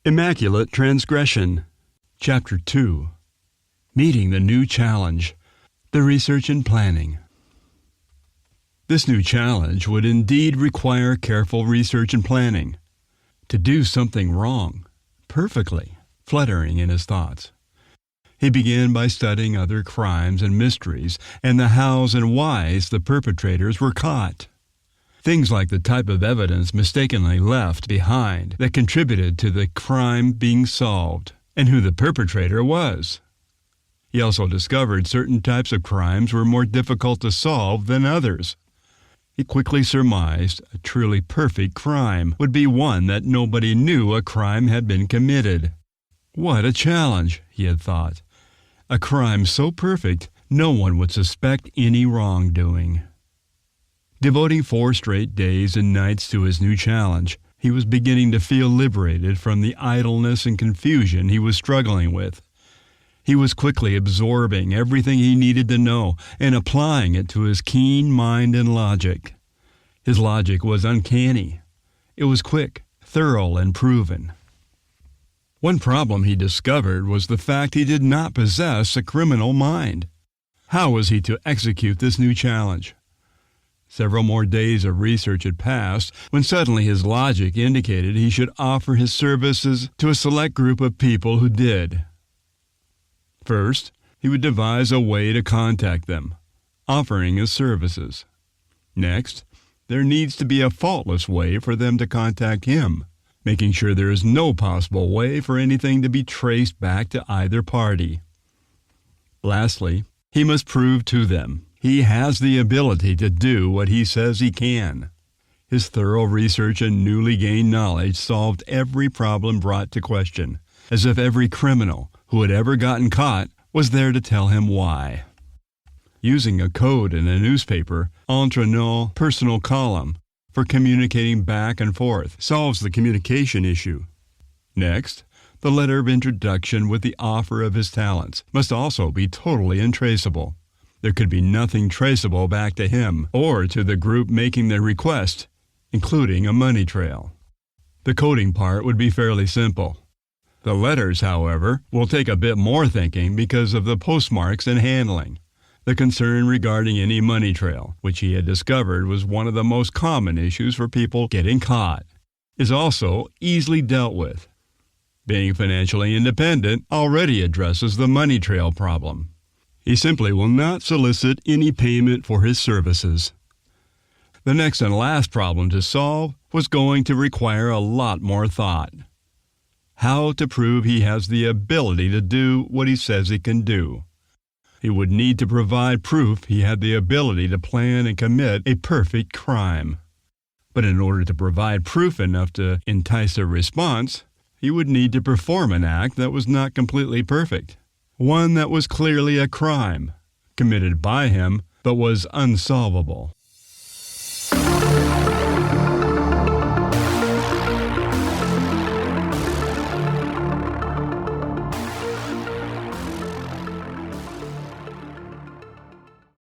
Immaculate Transgression. Chapter 2. Meeting the New Challenge. The Research and Planning. This new challenge would indeed require careful research and planning. To do something wrong, perfectly, fluttering in his thoughts. He began by studying other crimes and mysteries and the hows and whys the perpetrators were caught. Things like the type of evidence mistakenly left behind that contributed to the crime being solved, and who the perpetrator was. He also discovered certain types of crimes were more difficult to solve than others. He quickly surmised a truly perfect crime would be one that nobody knew a crime had been committed. What a challenge, he had thought. A crime so perfect no one would suspect any wrongdoing. Devoting 4 straight days and nights to his new challenge, he was beginning to feel liberated from the idleness and confusion he was struggling with. He was quickly absorbing everything he needed to know and applying it to his keen mind and logic. His logic was uncanny. It was quick, thorough, and proven. One problem he discovered was the fact he did not possess a criminal mind. How was he to execute this new challenge? Several more days of research had passed when suddenly his logic indicated he should offer his services to a select group of people who did. First, he would devise a way to contact them, offering his services. Next, there needs to be a faultless way for them to contact him, making sure there is no possible way for anything to be traced back to either party. Lastly, he must prove to them he has the ability to do what he says he can. His thorough research and newly gained knowledge solved every problem brought to question, as if every criminal who had ever gotten caught was there to tell him why. Using a code in a newspaper, entre-nous personal column, for communicating back and forth solves the communication issue. Next, the letter of introduction with the offer of his talents must also be totally untraceable. There could be nothing traceable back to him or to the group making the request, including a money trail. The coding part would be fairly simple. The letters, however, will take a bit more thinking because of the postmarks and handling. The concern regarding any money trail, which he had discovered was one of the most common issues for people getting caught, is also easily dealt with. Being financially independent already addresses the money trail problem. He simply will not solicit any payment for his services. The next and last problem to solve was going to require a lot more thought. How to prove he has the ability to do what he says he can do. He would need to provide proof he had the ability to plan and commit a perfect crime. But in order to provide proof enough to entice a response, he would need to perform an act that was not completely perfect. One that was clearly a crime, committed by him, but was unsolvable.